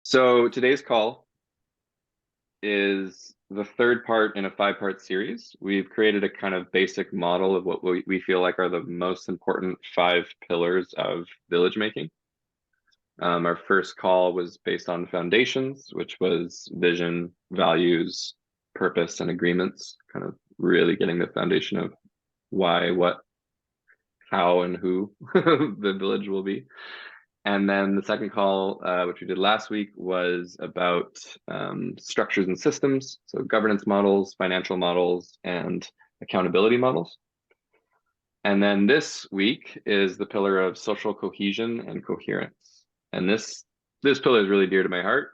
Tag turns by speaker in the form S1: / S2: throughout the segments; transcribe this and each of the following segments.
S1: So today's call is the third part in a five-part series. We've created a kind of basic model of what we feel like are the most important five pillars of village making. Our first call was based on foundations, which was vision, values, purpose, and agreements, kind of really getting the foundation of why, what, how, and who the village will be. And then the second call, which we did last week, was about structures and systems, so governance models, financial models, and accountability models. And then this week is the pillar of social cohesion and coherence. And this pillar is really dear to my heart.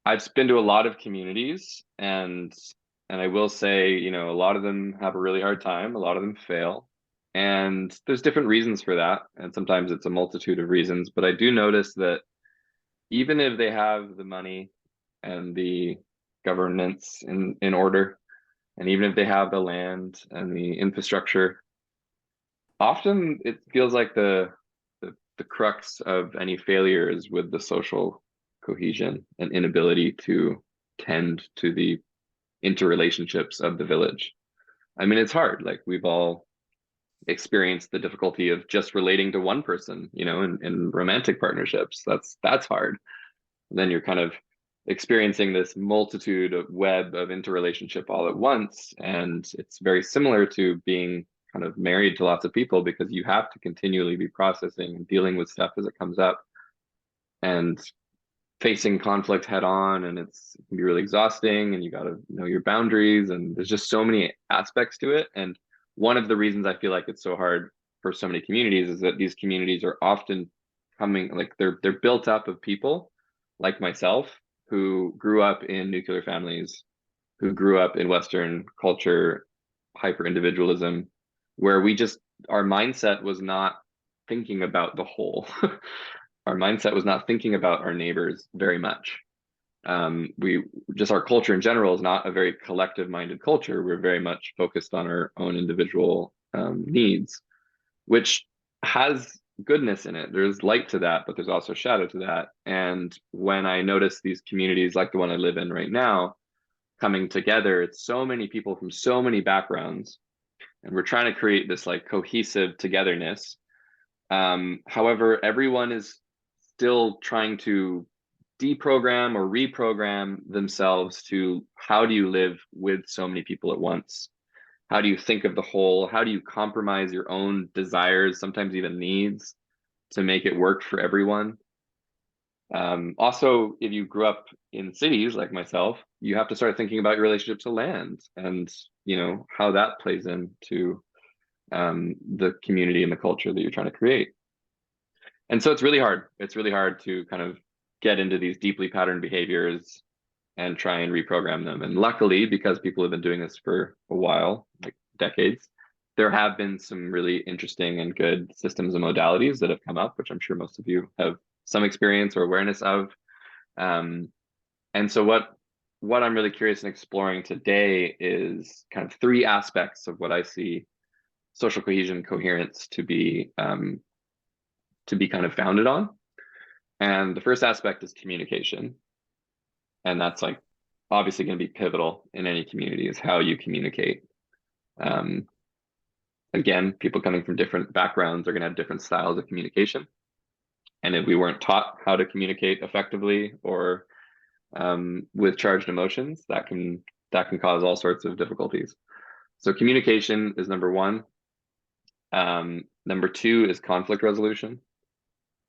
S1: I've been to a lot of communities, and I will say, a lot of them have a really hard time. A lot of them fail. And there's different reasons for that. And sometimes it's a multitude of reasons. But I do notice that even if they have the money and the governance in order, and even if they have the land and the infrastructure, often it feels like the crux of any failure is with the social cohesion and inability to tend to the interrelationships of the village. I mean, it's hard. Like we've all experienced the difficulty of just relating to one person, in romantic partnerships. That's hard. And then you're kind of experiencing this multitude of web of interrelationship all at once. And it's very similar to being kind of married to lots of people because you have to continually be processing and dealing with stuff as it comes up and facing conflict head on. And it can be really exhausting, and you got to know your boundaries, and there's just so many aspects to it. And one of the reasons I feel like it's so hard for so many communities is that these communities are often coming, like they're built up of people like myself who grew up in nuclear families, who grew up in Western culture, hyper individualism, where our mindset was not thinking about the whole. Our mindset was not thinking about our neighbors very much. We just, our culture in general is not a very collective minded culture. We're very much focused on our own individual needs, which has goodness in it. There's light to that, but there's also shadow to that. And when I notice these communities like the one I live in right now coming together, it's so many people from so many backgrounds, and we're trying to create this like cohesive togetherness. However, everyone is still trying to deprogram or reprogram themselves to how do you live with so many people at once? How do you think of the whole? How do you compromise your own desires, sometimes even needs, to make it work for everyone? Also, if you grew up in cities like myself, you have to start thinking about your relationship to land and how that plays into the community and the culture that you're trying to create. And so it's really hard. It's really hard to kind of get into these deeply patterned behaviors and try and reprogram them. And luckily, because people have been doing this for a while, like decades, there have been some really interesting and good systems and modalities that have come up, which I'm sure most of you have some experience or awareness of. And so what I'm really curious in exploring today is kind of three aspects of what I see social cohesion coherence to be kind of founded on. And the first aspect is communication. And that's like obviously going to be pivotal in any community, is how you communicate. Again, people coming from different backgrounds are going to have different styles of communication. And if we weren't taught how to communicate effectively or with charged emotions, that can cause all sorts of difficulties. So communication is number one. Number two is conflict resolution,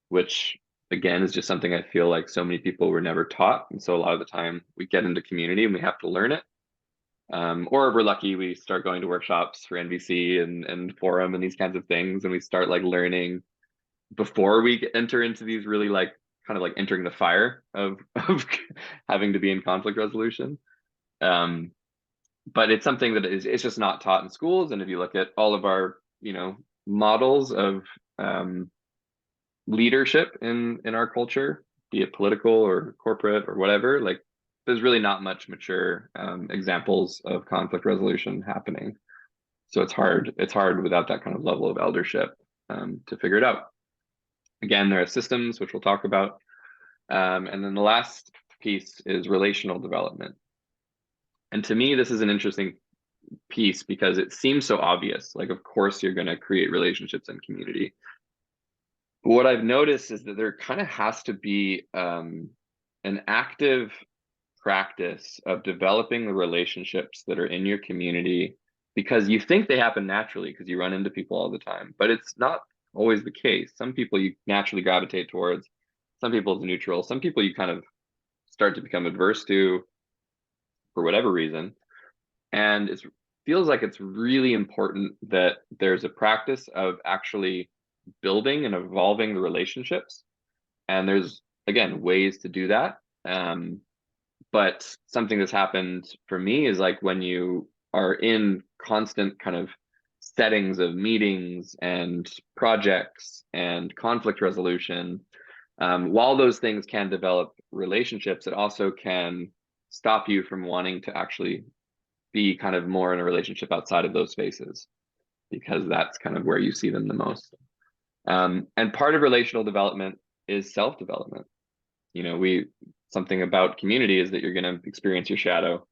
S1: which again is just something I feel like so many people were never taught. And so a lot of the time we get into community and we have to learn it. Or if we're lucky, we start going to workshops for NVC and forum and these kinds of things. And we start like learning before we enter into these really like kind of like entering the fire of having to be in conflict resolution. But it's something that it's just not taught in schools. And if you look at all of our, models of leadership in our culture, be it political or corporate or whatever, like there's really not much mature examples of conflict resolution happening. So it's hard without that kind of level of eldership to figure it out. Again, there are systems, which we'll talk about. And then the last piece is relational development. And to me, this is an interesting piece because it seems so obvious. Like, of course, you're going to create relationships and community. But what I've noticed is that there kind of has to be an active practice of developing the relationships that are in your community, because you think they happen naturally because you run into people all the time, but it's not always the case. Some people you naturally gravitate towards, some people it's neutral, some people you kind of start to become adverse to for whatever reason. And it feels like it's really important that there's a practice of actually building and evolving the relationships. And there's, again, ways to do that. But something that's happened for me is like when you are in constant kind of settings of meetings and projects and conflict resolution, while those things can develop relationships, it also can stop you from wanting to actually be kind of more in a relationship outside of those spaces, because that's kind of where you see them the most. And part of relational development is self-development. You know, something about community is that you're going to experience your shadow.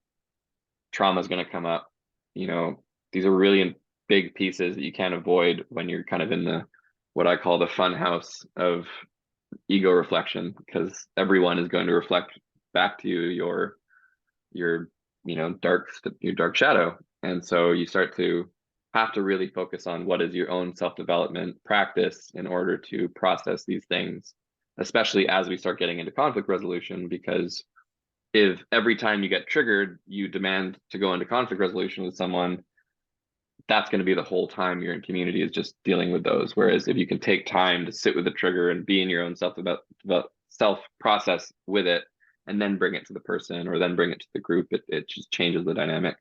S1: Trauma is going to come up. You know, these are really big pieces that you can't avoid when you're kind of in the, what I call the fun house of ego reflection, because everyone is going to reflect back to you your your dark shadow. And so you start to have to really focus on what is your own self-development practice in order to process these things, especially as we start getting into conflict resolution. Because if every time you get triggered you demand to go into conflict resolution with someone, that's going to be the whole time you're in community, is just dealing with those. Whereas if you can take time to sit with the trigger and be in your own self process with it, and then bring it to the person or then bring it to the group, it just changes the dynamic.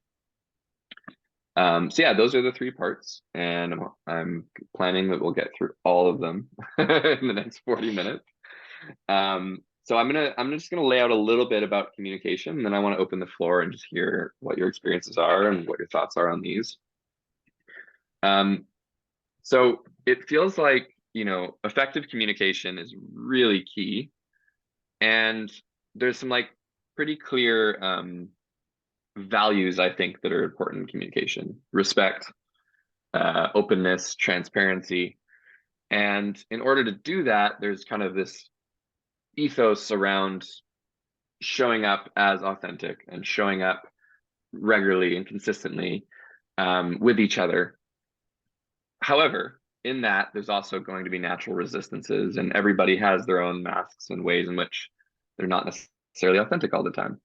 S1: So yeah, those are the three parts, and I'm planning that we'll get through all of them in the next 40 minutes. So I'm just gonna lay out a little bit about communication, and then I want to open the floor and just hear what your experiences are and what your thoughts are on these. So it feels like, effective communication is really key, and there's some like pretty clear values, I think, that are important in communication: respect, openness, transparency. And in order to do that, there's kind of this ethos around showing up as authentic and showing up regularly and consistently with each other. However, in that, there's also going to be natural resistances, and everybody has their own masks and ways in which they're not necessarily authentic all the time.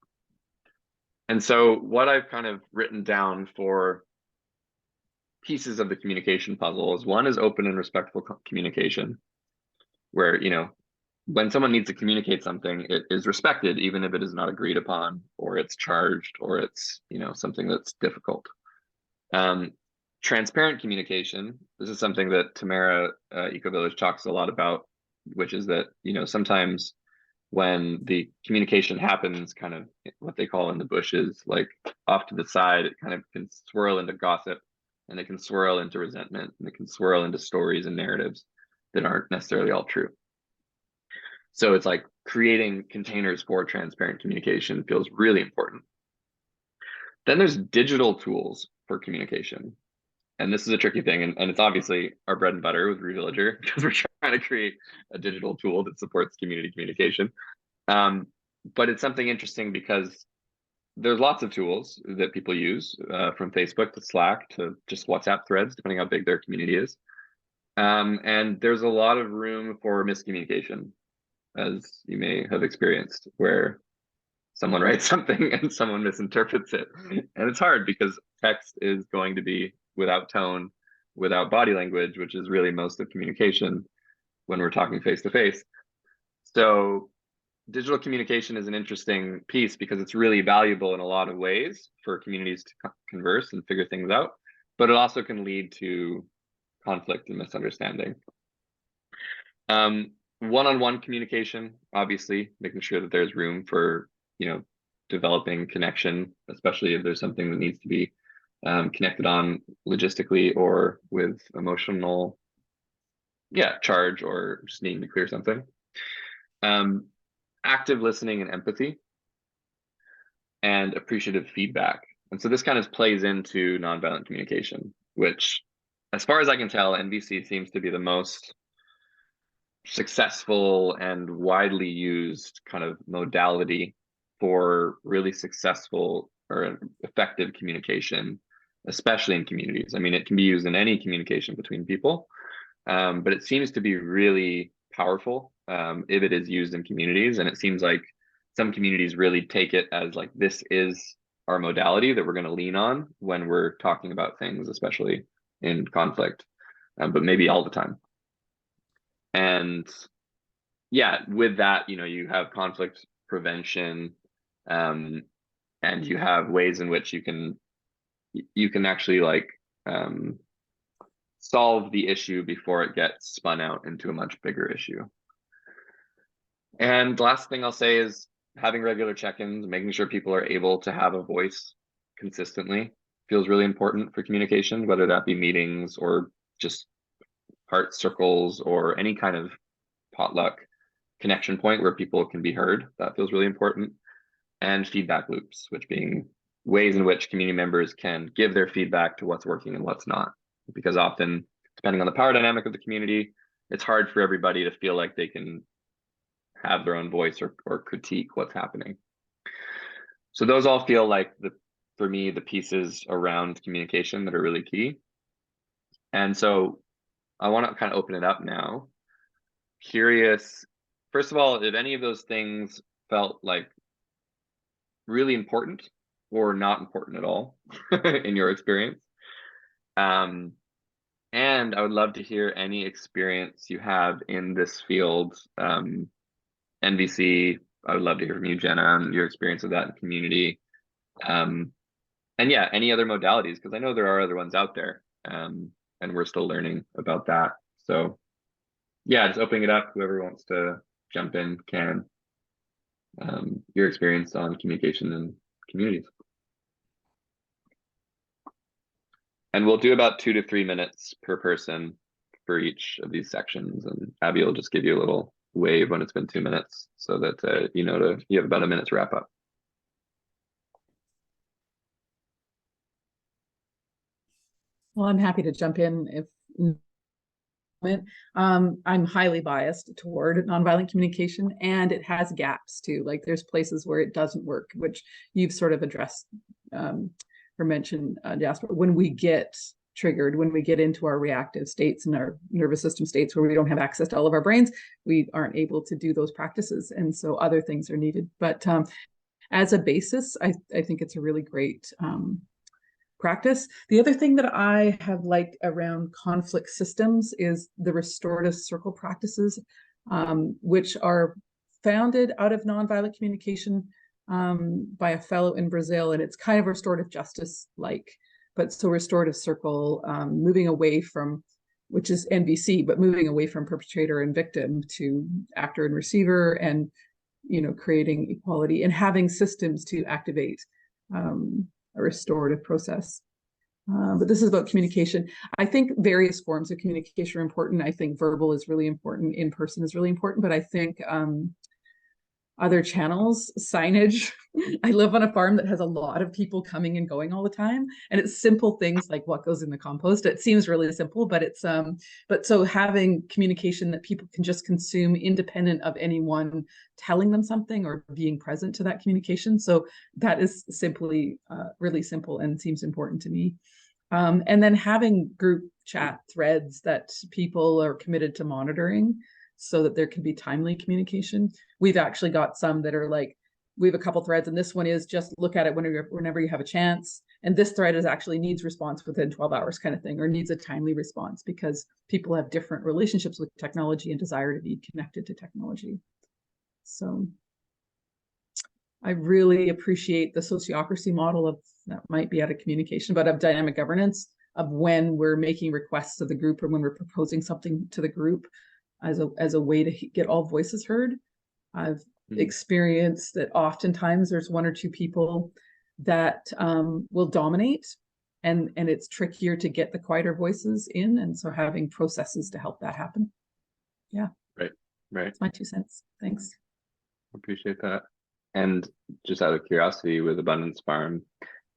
S1: And so what I've kind of written down for pieces of the communication puzzle is, one is open and respectful communication, where, when someone needs to communicate something, it is respected, even if it is not agreed upon, or it's charged, or it's, something that's difficult. Transparent communication, this is something that Tamara eVillage talks a lot about, which is that, sometimes when the communication happens kind of what they call in the bushes, like off to the side, it kind of can swirl into gossip, and it can swirl into resentment, and it can swirl into stories and narratives that aren't necessarily all true. So it's like creating containers for transparent communication feels really important. Then there's digital tools for communication. And this is a tricky thing, and it's obviously our bread and butter with reVillager, because we're trying to create a digital tool that supports community communication. But it's something interesting because there's lots of tools that people use, from Facebook to Slack to just WhatsApp threads, depending how big their community is. And there's a lot of room for miscommunication, as you may have experienced, where someone writes something and someone misinterprets it. And it's hard because text is going to be without tone, without body language, which is really most of communication when we're talking face to face. So digital communication is an interesting piece because it's really valuable in a lot of ways for communities to converse and figure things out, but it also can lead to conflict and misunderstanding. One-on-one communication, obviously, making sure that there's room for, developing connection, especially if there's something that needs to be connected on logistically or with emotional yeah, charge or just needing to clear something. Um, Active listening and empathy, and appreciative feedback. And so this kind of plays into nonviolent communication, which, as far as I can tell, NVC seems to be the most successful and widely used kind of modality for really successful or effective communication, especially in communities. I mean, it can be used in any communication between people, but it seems to be really powerful if it is used in communities. And it seems like some communities really take it as like, this is our modality that we're going to lean on when we're talking about things, especially in conflict, but maybe all the time. And yeah, with that, you have conflict prevention, um, and you have ways in which you can actually like solve the issue before it gets spun out into a much bigger issue. And the last thing I'll say is having regular check-ins, making sure people are able to have a voice consistently feels really important for communication, whether that be meetings or just heart circles or any kind of potluck connection point where people can be heard. That feels really important. And feedback loops, which being ways in which community members can give their feedback to what's working and what's not. Because often, depending on the power dynamic of the community, it's hard for everybody to feel like they can have their own voice or critique what's happening. So those all feel like for me, the pieces around communication that are really key. And so I want to kind of open it up now. Curious, first of all, if any of those things felt like really important or not important at all in your experience. And I would love to hear any experience you have in this field. NVC, I would love to hear from you, Jenna, and your experience of that in the community. And yeah, any other modalities, because I know there are other ones out there, and we're still learning about that. So yeah, just opening it up, whoever wants to jump in can. Your experience on communication and communities. And we'll do about 2 to 3 minutes per person for each of these sections. And Abby will just give you a little wave when it's been 2 minutes so that you have about a minute to wrap up.
S2: Well, I'm happy to jump in if I'm highly biased toward nonviolent communication, and it has gaps too. Like there's places where it doesn't work, which you've sort of addressed or mentioned, Jasper. When we get triggered, when we get into our reactive states and our nervous system states where we don't have access to all of our brains, we aren't able to do those practices. And so other things are needed. But as a basis, I think it's a really great practice. The other thing that I have liked around conflict systems is the restorative circle practices, which are founded out of nonviolent communication by a fellow in Brazil. And it's kind of restorative justice like, but so restorative circle, moving away from, which is NVC, but moving away from perpetrator and victim to actor and receiver, and creating equality and having systems to activate a restorative process. But this is about communication. I think various forms of communication are important. I think verbal is really important. In person is really important. But I think other channels, signage. I live on a farm that has a lot of people coming and going all the time. And it's simple things like what goes in the compost. It seems really simple, but it's but so having communication that people can just consume independent of anyone telling them something or being present to that communication. So that is simply really simple and seems important to me. And then having group chat threads that people are committed to monitoring so that there can be timely communication. We've actually got some that are like, we have a couple threads, and this one is just look at it whenever you have a chance. And this thread is actually needs response within 12 hours kind of thing, or needs a timely response, because people have different relationships with technology and desire to be connected to technology. So I really appreciate the sociocracy model of, that might be out of communication, but of dynamic governance, of when we're making requests to the group or when we're proposing something to the group as a way to get all voices heard. I've experienced that oftentimes there's one or two people that will dominate, and it's trickier to get the quieter voices in. And so having processes to help that happen Yeah,
S1: Right. Right.
S2: that's my 2 cents. Thanks.
S1: Appreciate that. And just out of curiosity, with Abundance Farm,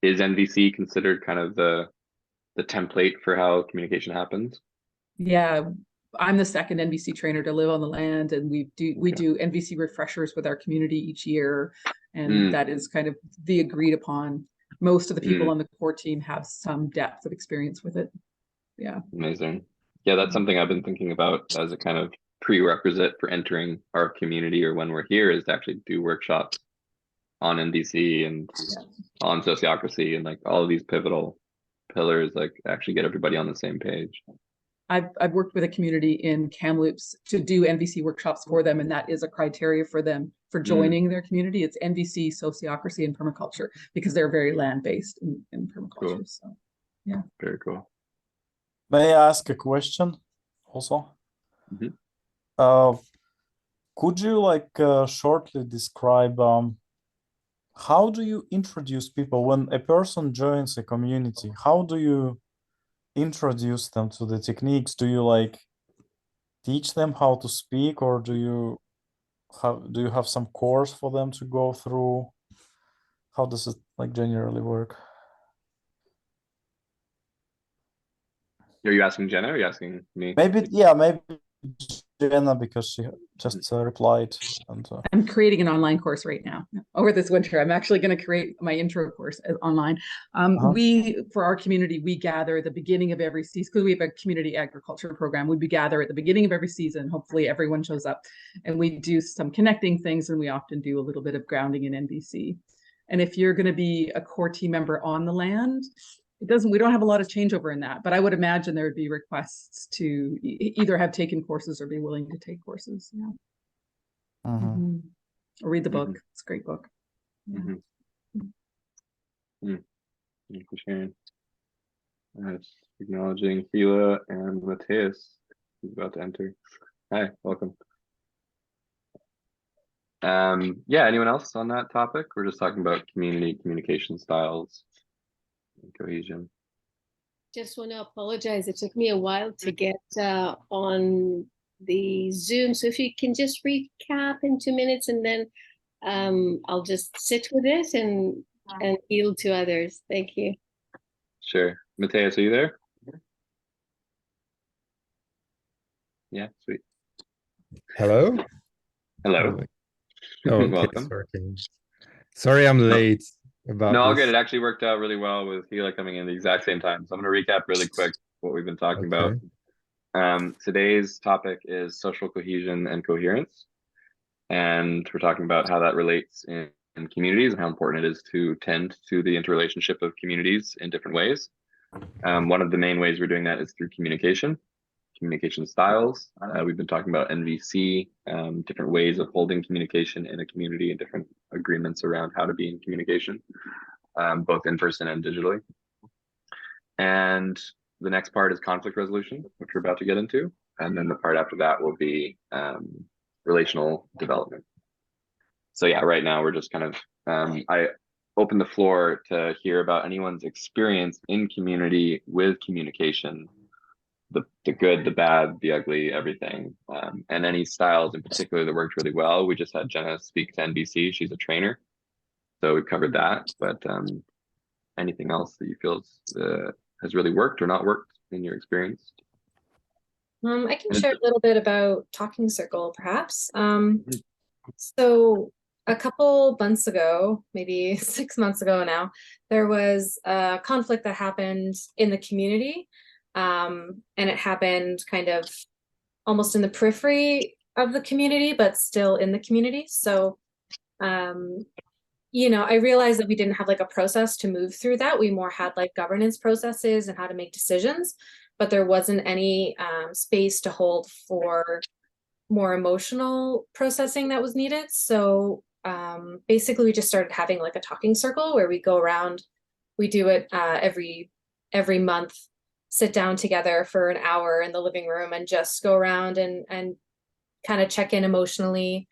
S1: is NVC considered kind of the template for how communication happens?
S2: Yeah, I'm the second NVC trainer to live on the land, and we do NVC refreshers with our community each year, and
S1: Mm,
S2: that is kind of the agreed upon. Most of the people
S1: mm,
S2: on the core team have some depth of experience with it. Yeah.
S1: amazing. Yeah, that's something I've been thinking about as a kind of prerequisite for entering our community, or when we're here, is to actually do workshops on NVC and
S2: Yeah.
S1: on sociocracy and like all of these pivotal pillars, like actually get everybody on the same page.
S2: I've worked with a community in Kamloops to do NVC workshops for them, and that is a criteria for them for
S1: Mm,
S2: joining their community. It's NVC, sociocracy, and permaculture, because they're very land-based in
S1: cool.
S2: permaculture. So yeah.
S1: Very cool.
S3: May I ask a question also?
S1: Mhm.
S3: Could you shortly describe how do you introduce people when a person joins a community? How do you introduce them to the techniques? Do you teach them how to speak, or do you have some course for them to go through? How does it generally work?
S1: Are you asking Jenna or are you asking me?
S3: Maybe Jenna, because she just replied. And
S2: I'm creating an online course right now over this winter. I'm actually going to create my intro course online. We, for our community, we gather at the beginning of every season, because we have a community agriculture program. We gather at the beginning of every season. Hopefully everyone shows up, and we do some connecting things, and we often do a little bit of grounding in NVC. And if you're going to be a core team member on the land, we don't have a lot of changeover in that, but I would imagine there would be requests to either have taken courses or be willing to take courses. Yeah. Or read the book. It's a great book. Yeah.
S1: Thank you for sharing. Nice. Acknowledging Hila and Mateus, who's about to enter. Hi, welcome. Yeah, anyone else on that topic? We're just talking about community communication styles and cohesion.
S4: Just want to apologize. It took me a while to get on the Zoom. So if you can just recap in 2 minutes, and then I'll just sit with it and yield to others. Thank you.
S1: Sure. Mateus, are you there? Yeah, sweet.
S5: Hello?
S1: Hello.
S5: Oh, okay,
S1: Welcome.
S5: it's working. Sorry I'm late about
S1: No, all
S5: this.
S1: good. It actually worked out really well with Hila coming in the exact same time. So I'm going to recap really quick what we've been talking about. Today's topic is social cohesion and coherence. And we're talking about how that relates in communities and how important it is to tend to the interrelationship of communities in different ways. One of the main ways we're doing that is through communication styles. We've been talking about NVC, different ways of holding communication in a community and different agreements around how to be in communication, both in person and digitally. And the next part is conflict resolution, which we're about to get into. And then the part after that will be relational development. So yeah, right now we're just kind of, I open the floor to hear about anyone's experience in community with communication, the good, the bad, the ugly, everything, and any styles in particular that worked really well. We just had Jenna speak to NBC. She's a trainer, so we covered that. But anything else that you feel has really worked or not worked in your experience?
S6: I can share a little bit about Talking Circle, perhaps. So a couple months ago, maybe 6 months ago now, there was a conflict that happened in the community. And it happened kind of almost in the periphery of the community, but still in the community. So, I realized that we didn't have like a process to move through that. We more had like governance processes and how to make decisions, but there wasn't any space to hold for more emotional processing that was needed. So basically we just started having like a talking circle where we go around, we do it every month, sit down together for an hour in the living room and just go around and kind of check in emotionally.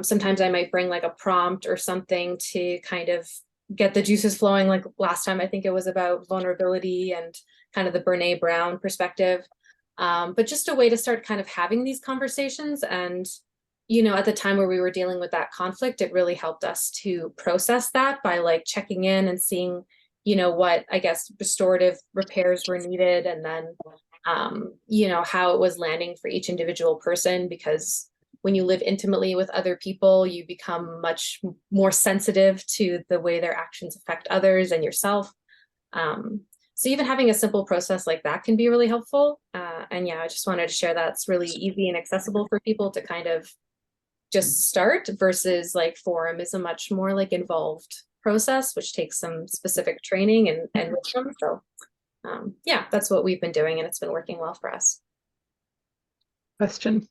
S6: Sometimes I might bring like a prompt or something to kind of get the juices flowing. Like last time, I think it was about vulnerability and kind of the Brene Brown perspective. But just a way to start kind of having these conversations. And, you know, at the time where we were dealing with that conflict, it really helped us to process that by like checking in and seeing, you know, what I guess restorative repairs were needed, and then you know, how it was landing for each individual person, because when you live intimately with other people, you become much more sensitive to the way their actions affect others and yourself. So even having a simple process like that can be really helpful. And yeah, I just wanted to share that's really easy and accessible for people to kind of just start, versus like forum is a much more like involved process, which takes some specific training and wisdom. So yeah, that's what we've been doing, and it's been working well for us.
S2: Question.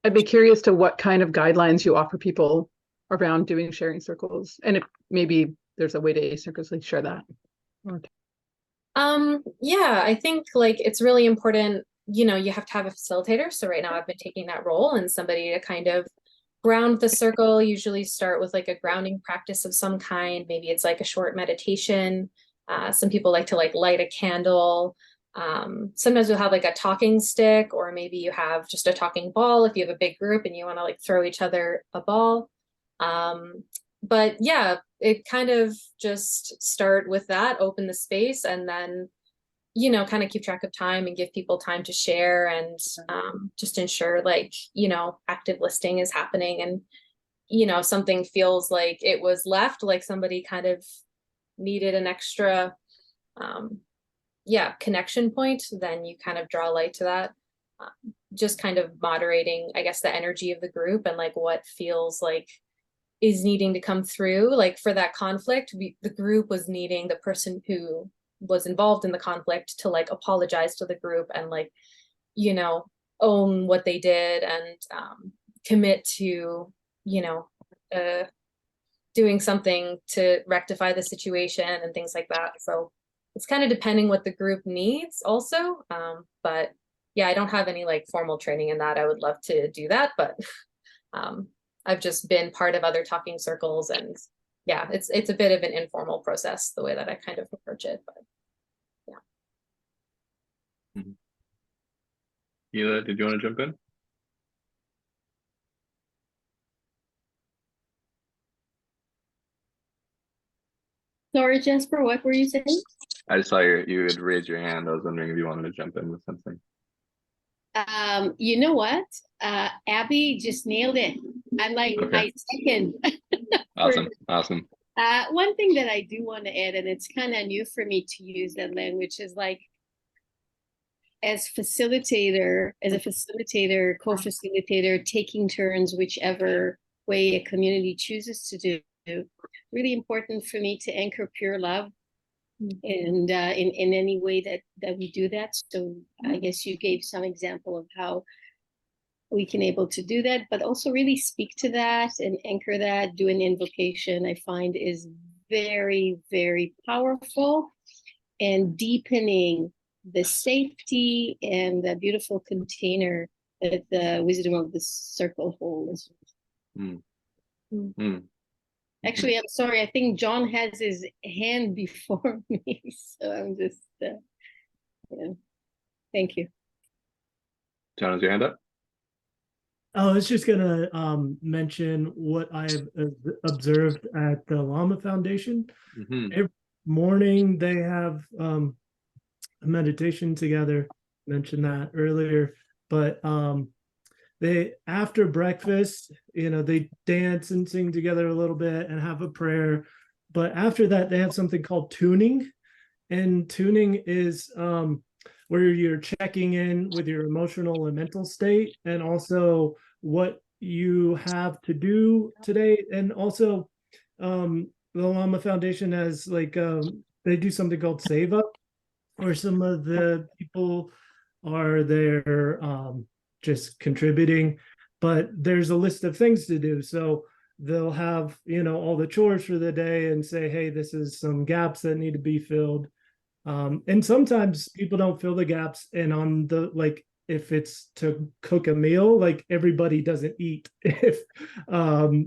S2: I'd be curious to what kind of guidelines you offer people around doing sharing circles, and if maybe there's a way to asynchronously share that.
S6: Yeah, I think like it's really important, you know, you have to have a facilitator. So right now I've been taking that role, and somebody to kind of ground the circle. Usually start with like a grounding practice of some kind. Maybe it's like a short meditation. Some people like to like light a candle. Sometimes you'll have like a talking stick, or maybe you have just a talking ball if you have a big group and you want to like throw each other a ball. But yeah, it kind of just start with that, open the space, and then, you know, kind of keep track of time and give people time to share, and just ensure like, you know, active listening is happening. And, you know, something feels like it was left, like somebody kind of needed an extra yeah, connection point, then you kind of draw light to that. Just kind of moderating, I guess, the energy of the group and like what feels like is needing to come through. Like for that conflict, the group was needing the person who was involved in the conflict to like apologize to the group and like, you know, own what they did, and commit to, you know, doing something to rectify the situation and things like that. So it's kind of depending what the group needs also. But yeah, I don't have any like formal training in that. I would love to do that, but I've just been part of other talking circles, and yeah, it's a bit of an informal process the way that I kind of approach it, but yeah.
S1: Hila, did you want to jump in?
S4: Sorry, Jasper, what were you saying?
S1: I just saw you had raised your hand. I was wondering if you wanted to jump in with something.
S4: You know what? Abby just nailed it. I'm like,
S1: Okay.
S4: I second.
S1: Awesome. Awesome.
S4: One thing that I do want to add, and it's kind of new for me to use that language, is like, as a facilitator, co-facilitator, taking turns, whichever way a community chooses to do, really important for me to anchor pure love, and in any way that we do that. So I guess you gave some example of how we can able to do that, but also really speak to that and anchor that. Do an invocation, I find, is very, very powerful, and deepening the safety and the beautiful container that the wisdom of the circle holds. Actually, I'm sorry, I think John has his hand before me, so I'm just yeah. Thank you.
S1: John, has your hand up?
S7: I was just gonna mention what I've observed at the Llama Foundation. Every morning they have a meditation together. Mentioned that earlier, but they, after breakfast, you know, they dance and sing together a little bit and have a prayer. But after that, they have something called tuning, and tuning is where you're checking in with your emotional and mental state, and also what you have to do today. And also the Llama Foundation has like they do something called Save Up, where some of the people are there just contributing, but there's a list of things to do. So they'll have, you know, all the chores for the day and say, hey, this is some gaps that need to be filled. And sometimes people don't fill the gaps, and on the, like, if it's to cook a meal, like everybody doesn't eat if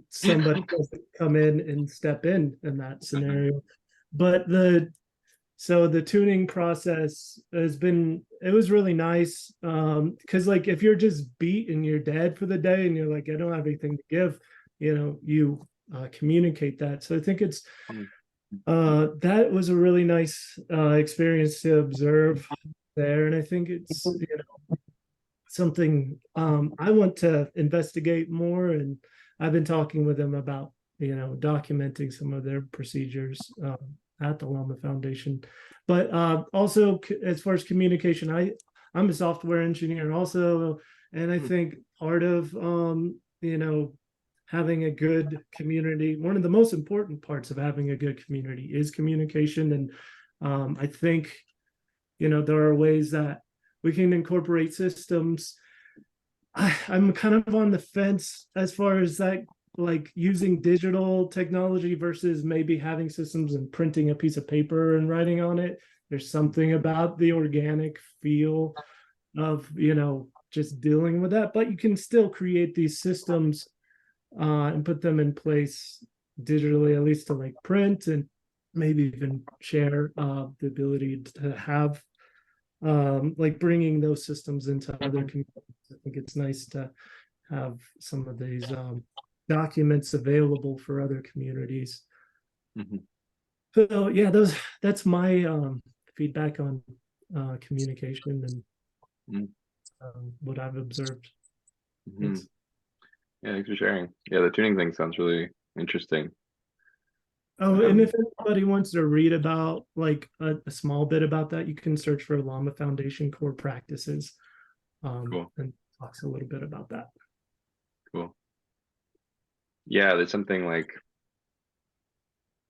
S7: somebody doesn't come in and step in that scenario. But the So the tuning process it was really nice. Because like if you're just beat and you're dead for the day and you're like, I don't have anything to give, you communicate that. So I think it's that was a really nice experience to observe there. And I think it's something I want to investigate more, and I've been talking with them about documenting some of their procedures at the Llama Foundation. But also as far as communication, I'm a software engineer also, and I think part of having a good community, one of the most important parts of having a good community is communication. And I think there are ways that we can incorporate systems. I'm kind of on the fence as far as that, like using digital technology versus maybe having systems and printing a piece of paper and writing on it. There's something about the organic feel of, just dealing with that, but you can still create these systems and put them in place digitally, at least to like print and maybe even share the ability to have like bringing those systems into other communities. I think it's nice to have some of these documents available for other communities. So yeah, that's my feedback on communication and what I've observed. Thanks.
S1: Yeah, thanks for sharing. Yeah, the tuning thing sounds really interesting.
S7: Oh, and if anybody wants to read about like a small bit about that, you can search for Llama Foundation core practices.
S1: Cool.
S7: And talks a little bit about that.
S1: Cool. Yeah, there's something like,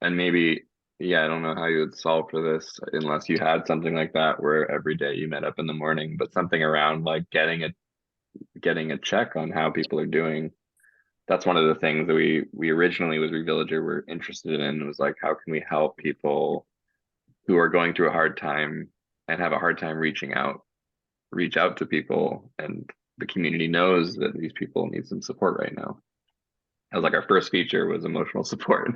S1: and maybe, yeah, I don't know how you would solve for this unless you had something like that where every day you met up in the morning, but something around like getting a check on how people are doing. That's one of the things that we originally with reVillager were interested in, was like, how can we help people who are going through a hard time and have a hard time reach out to people, and the community knows that these people need some support right now. That was like our first feature was emotional support.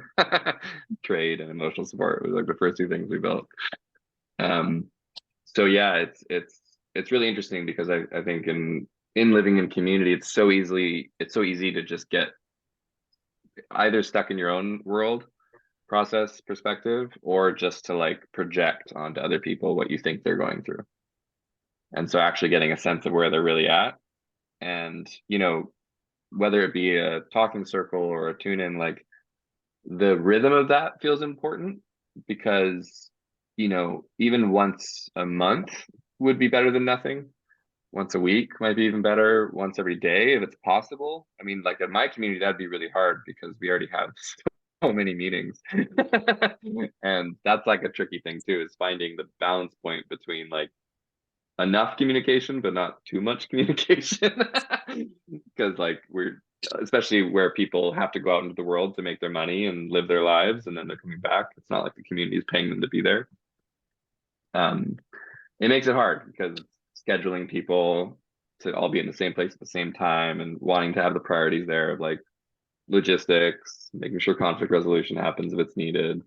S1: Trade and emotional support was like the first two things we built. So yeah, it's really interesting because I think in living in community, it's so easy to just get either stuck in your own world process perspective, or just to like project onto other people what you think they're going through. And so actually getting a sense of where they're really at, and whether it be a talking circle or a tune in, like the rhythm of that feels important, because even once a month would be better than nothing. Once a week might be even better. Once every day, if it's possible. I mean, like in my community, that'd be really hard because we already have so many meetings. And that's like a tricky thing too, is finding the balance point between like enough communication but not too much communication. Because like we're, especially where people have to go out into the world to make their money and live their lives, and then they're coming back, it's not like the community is paying them to be there. It makes it hard because scheduling people to all be in the same place at the same time, and wanting to have the priorities there of like logistics, making sure conflict resolution happens if it's needed.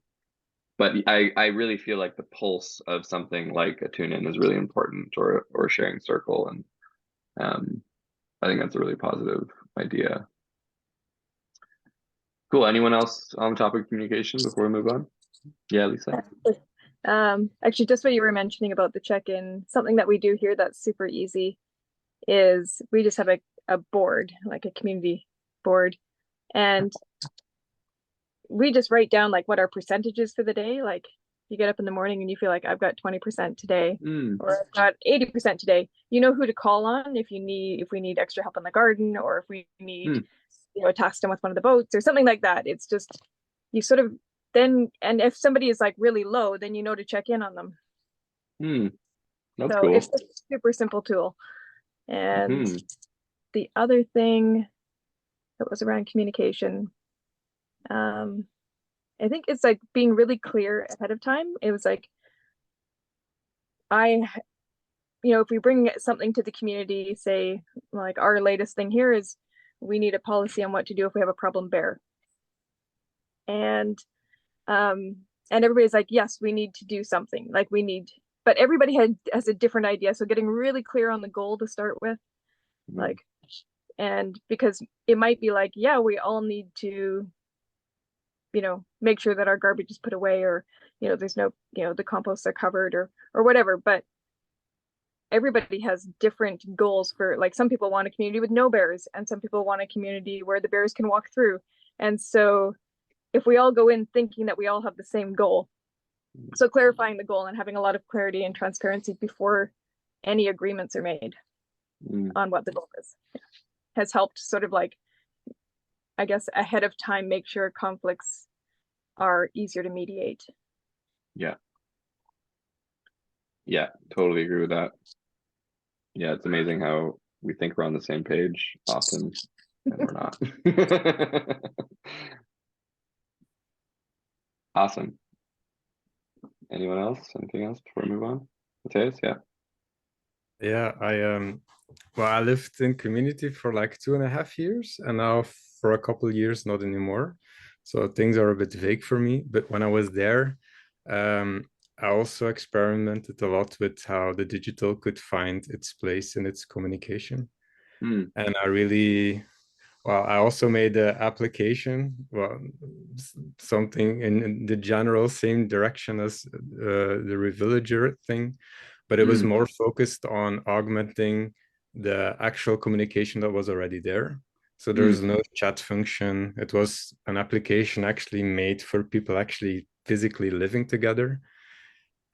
S1: But I really feel like the pulse of something like a tune-in is really important, or a sharing circle, and I think that's a really positive idea. Cool. Anyone else on the topic of communication before we move on? Yeah, Lisa.
S8: Actually, just what you were mentioning about the check-in, something that we do here that's super easy is we just have a board, like a community board, and we just write down like what our percentage is for the day. Like you get up in the morning and you feel like I've got 20% today, or I've got 80% today. You know who to call on if we need extra help in the garden, or if we need a task done with one of the boats or something like that. It's just you sort of then, and if somebody is like really low, then you know to check in on them.
S1: That's
S8: so
S1: cool.
S8: It's a super simple tool. And the other thing that was around communication, I think it's like being really clear ahead of time. It was like, if we bring something to the community, say like our latest thing here is we need a policy on what to do if we have a problem bear. And and everybody's like, yes, we need to do something, like we need, but everybody has a different idea. So getting really clear on the goal to start with, like, and because it might be like, yeah, we all need to, you know, make sure that our garbage is put away, or, you know, there's no, you know, the composts are covered, or whatever, but everybody has different goals for, like, some people want a community with no bears, and some people want a community where the bears can walk through. And so if we all go in thinking that we all have the same goal, so clarifying the goal and having a lot of clarity and transparency before any agreements are made on what the goal is, has helped sort of, like, I guess, ahead of time, make sure conflicts are easier to mediate.
S1: Yeah, totally agree with that. Yeah, it's amazing how we think we're on the same page often, and we're not. Awesome. Anyone else? Anything else before we move on? Matthias, yeah.
S5: Yeah, well, I lived in community for like 2.5 years, and now for a couple of years, not anymore. So things are a bit vague for me. But when I was there, I also experimented a lot with how the digital could find its place in its communication. And I really, well, I also made an application, well, something in the general same direction as the reVillager thing, but it was more focused on augmenting the actual communication that was already there. So there's no chat function. It was an application actually made for people actually physically living together.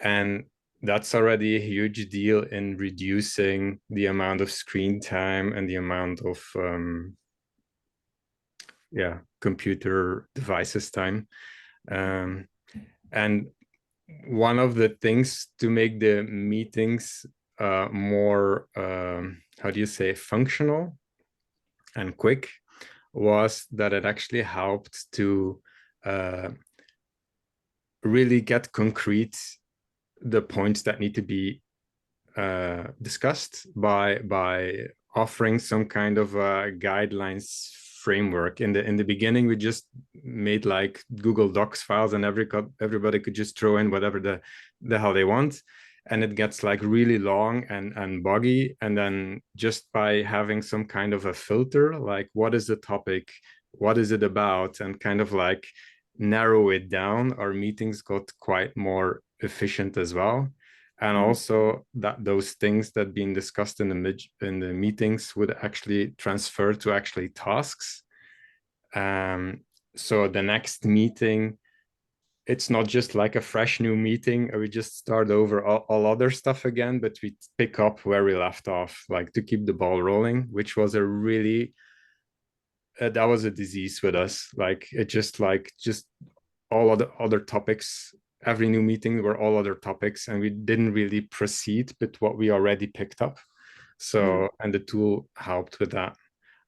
S5: And that's already a huge deal in reducing the amount of screen time and the amount of computer devices time. And one of the things to make the meetings more, how do you say, functional and quick, was that it actually helped to really get concrete the points that need to be discussed by offering some kind of guidelines framework. In the beginning, we just made like Google Docs files, and everybody could just throw in whatever the hell they want, and it gets like really long and buggy. And then just by having some kind of a filter, like what is the topic, what is it about, and kind of like narrow it down, our meetings got quite more efficient as well. And also that those things that being discussed in the meetings would actually transfer to actually tasks. So the next meeting, it's not just like a fresh new meeting, or we just start over all other stuff again, but we pick up where we left off, like to keep the ball rolling, which was a really, that was a disease with us. Like it just all other topics, every new meeting were all other topics, and we didn't really proceed with what we already picked up. So, and the tool helped with that.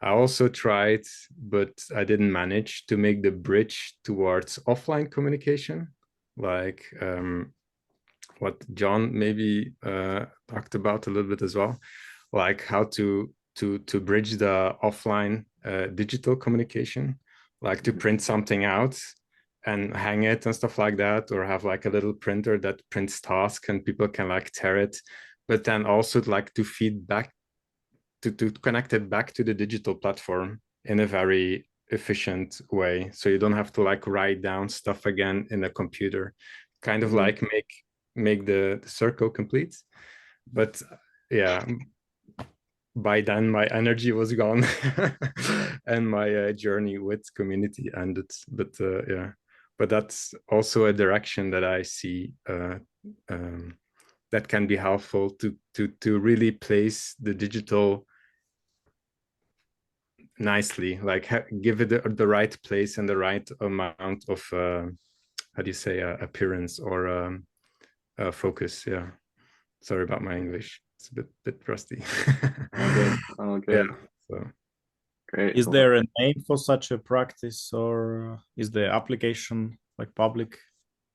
S5: I also tried, but I didn't manage to make the bridge towards offline communication, like what John maybe talked about a little bit as well, like how to bridge the offline digital communication, like to print something out and hang it and stuff like that, or have like a little printer that prints tasks and people can like tear it, but then also like to feed back, to connect it back to the digital platform in a very efficient way. So you don't have to like write down stuff again in a computer, kind of like make the circle complete. But yeah, by then my energy was gone and my journey with community ended. But yeah, but that's also a direction that I see that can be helpful to really place the digital nicely, like give it the right place and the right amount of how do you say appearance or focus. Yeah, sorry about my English, it's a bit rusty.
S1: Oh, good.
S5: Yeah, so
S1: great.
S3: Is there a name for such a practice, or is the application like public?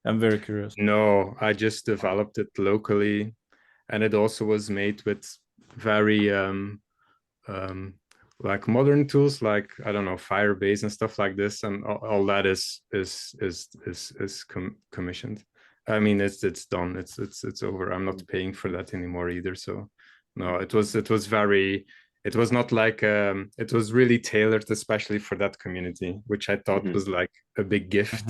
S3: I'm very curious.
S5: No, I just developed it locally, and it also was made with very like modern tools like, I don't know, Firebase and stuff like this, and all that is commissioned. I mean, it's done. It's over. I'm not paying for that anymore either. So no, it was very. It was not like it was really tailored especially for that community, which I thought was like a big gift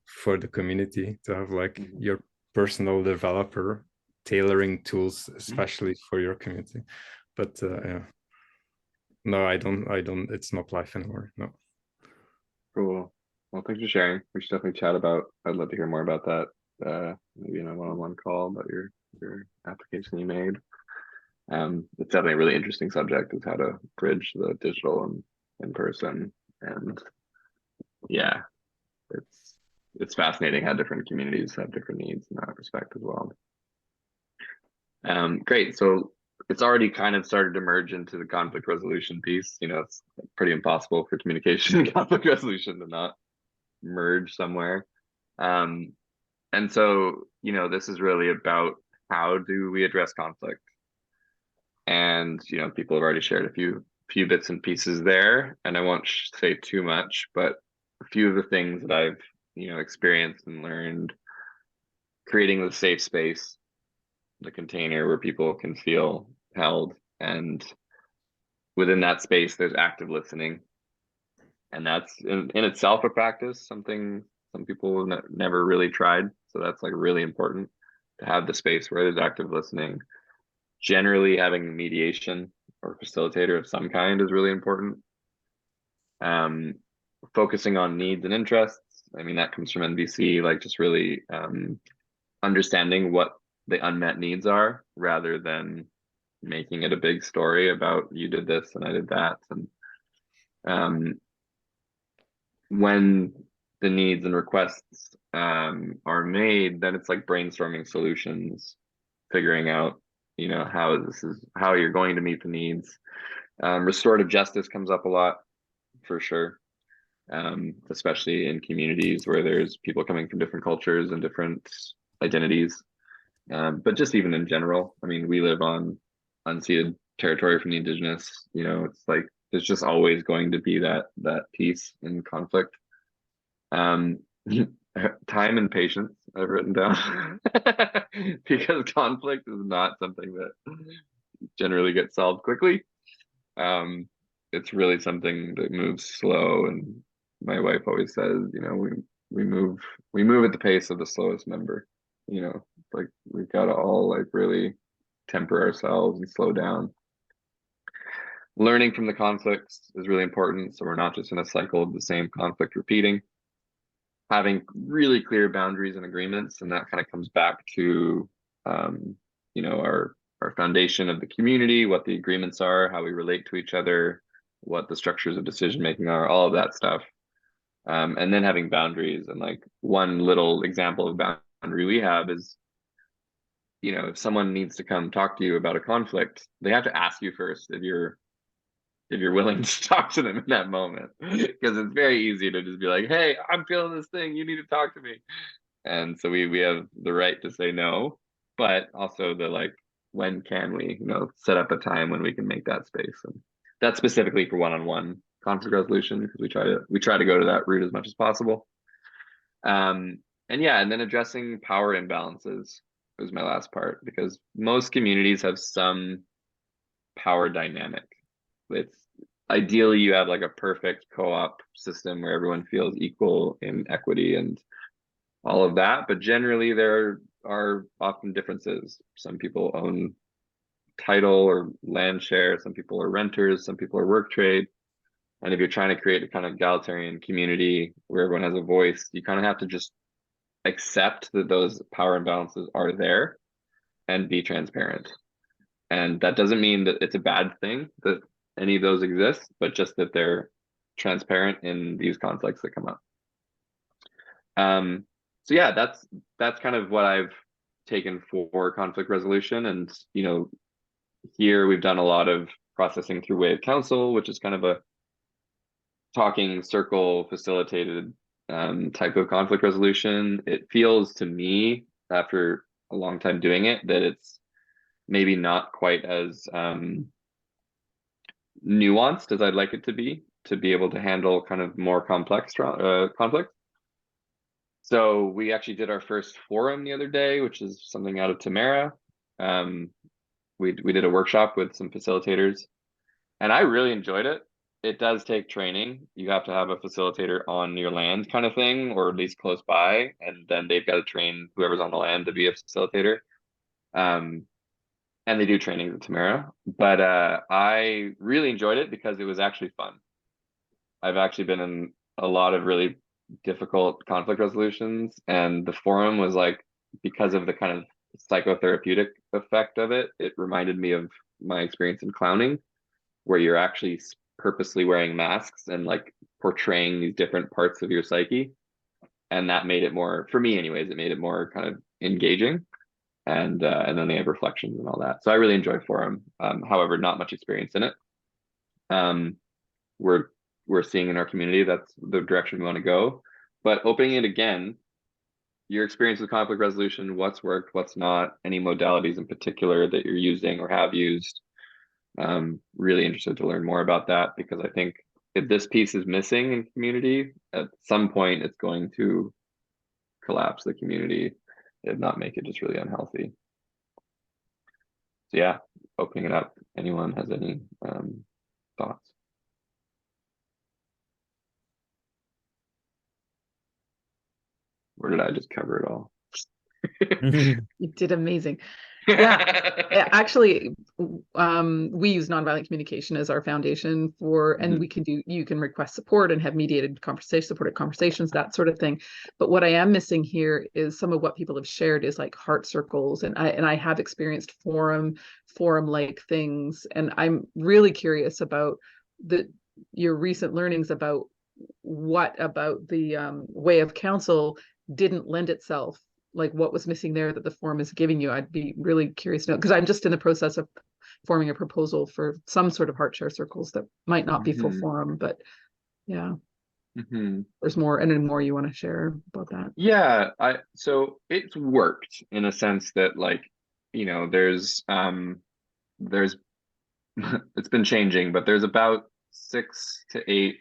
S5: for the community to have like your personal developer tailoring tools especially for your community. But yeah. No, I don't. It's not live anymore. No.
S1: Cool. Well, thanks for sharing. We should definitely chat about. I'd love to hear more about that. Maybe in a one-on-one call about your application you made. It's definitely a really interesting subject, is how to bridge the digital and in person. And yeah, it's fascinating how different communities have different needs in that respect as well. Great. So it's already kind of started to merge into the conflict resolution piece. You know, it's pretty impossible for communication and conflict resolution to not merge somewhere. And so, you know, this is really about how do we address conflict? And, you know, people have already shared a few bits and pieces there, and I won't say too much, but a few of the things that I've, you know, experienced and learned: creating the safe space, the container where people can feel held, and within that space there's active listening, and that's in itself a practice, something some people never really tried. So that's like really important, to have the space where there's active listening. Generally having mediation or facilitator of some kind is really important. Focusing on needs and interests. I mean, that comes from NVC, like just really understanding what the unmet needs are, rather than making it a big story about you did this and I did that. And when the needs and requests are made, then it's like brainstorming solutions, figuring out, you know, how you're going to meet the needs. Restorative justice comes up a lot, for sure, especially in communities where there's people coming from different cultures and different identities. But just even in general, I mean, we live on unceded territory from the indigenous. You know, it's like there's just always going to be that piece in conflict. Time and patience, I've written down, because conflict is not something that generally gets solved quickly. It's really something that moves slow, and my wife always says, you know, we move at the pace of the slowest member. You know, like we've got to all like really temper ourselves and slow down. Learning from the conflicts is really important, so we're not just in a cycle of the same conflict repeating. Having really clear boundaries and agreements, and that kind of comes back to you know, our foundation of the community, what the agreements are, how we relate to each other, what the structures of decision making are, all of that stuff. And then having boundaries, and like one little example of boundary we have is, you know, if someone needs to come talk to you about a conflict, they have to ask you first if you're willing to talk to them in that moment, because it's very easy to just be like, hey, I'm feeling this thing, you need to talk to me. And so we have the right to say no, but also the like, when can we, you know, set up a time when we can make that space. And that's specifically for one-on-one conflict resolution, because we try to go to that route as much as possible. And yeah, and then addressing power imbalances was my last part, because most communities have some power dynamic. It's ideally you have like a perfect co-op system where everyone feels equal in equity and all of that, but generally there are often differences. Some people own title or land share, some people are renters, some people are work trade. And if you're trying to create a kind of egalitarian community where everyone has a voice, you kind of have to just accept that those power imbalances are there and be transparent. And that doesn't mean that it's a bad thing that any of those exist, but just that they're transparent in these conflicts that come up. So yeah, that's kind of what I've taken for conflict resolution. And, you know, here we've done a lot of processing through Way of Counsel, which is kind of a talking circle facilitated type of conflict resolution. It feels to me, after a long time doing it, that it's maybe not quite as nuanced as I'd like it to be able to handle kind of more complex conflict. So we actually did our first forum the other day, which is something out of Tamara. We did a workshop with some facilitators, and I really enjoyed it. It does take training. You have to have a facilitator on your land kind of thing, or at least close by, and then they've got to train whoever's on the land to be a facilitator. And they do trainings at Tamara, but I really enjoyed it because it was actually fun. I've actually been in a lot of really difficult conflict resolutions, and the forum was like, because of the kind of psychotherapeutic effect of it, it reminded me of my experience in clowning, where you're actually purposely wearing masks and like portraying these different parts of your psyche. And that made it more, for me anyways, it made it more kind of engaging. And then they have reflections and all that. So I really enjoy forum. However, not much experience in it. We're seeing in our community that's the direction we want to go. But opening it again, your experience with conflict resolution, what's worked, what's not, any modalities in particular that you're using or have used. Really interested to learn more about that, because I think if this piece is missing in community, at some point it's going to collapse the community, if not make it just really unhealthy. So yeah, opening it up. Anyone has any thoughts? Or did I just cover it all?
S2: You did amazing. Yeah, actually, we use nonviolent communication as our foundation for, and we can do, you can request support and have mediated conversation, supported conversations, that sort of thing. But what I am missing here is some of what people have shared is like heart circles, and I have experienced forum-like things, and I'm really curious about your recent learnings about what about the way of counsel didn't lend itself, like what was missing there that the forum is giving you. I'd be really curious to know, because I'm just in the process of forming a proposal for some sort of heart share circles that might not be full forum, but yeah. There's more, any more you want to share about that?
S1: Yeah, so it's worked in a sense that, like, you know, there's it's been changing, but there's about 6 to 8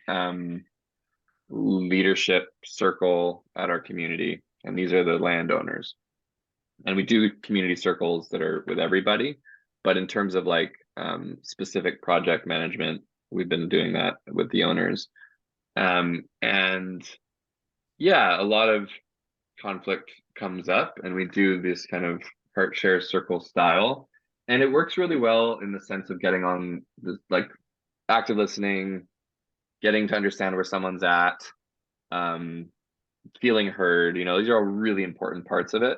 S1: leadership circle at our community, and these are the landowners. And we do community circles that are with everybody, but in terms of like specific project management, we've been doing that with the owners. And yeah, a lot of conflict comes up, and we do this kind of heart share circle style, and it works really well in the sense of getting on this, like, active listening, getting to understand where someone's at, feeling heard. You know, these are all really important parts of it.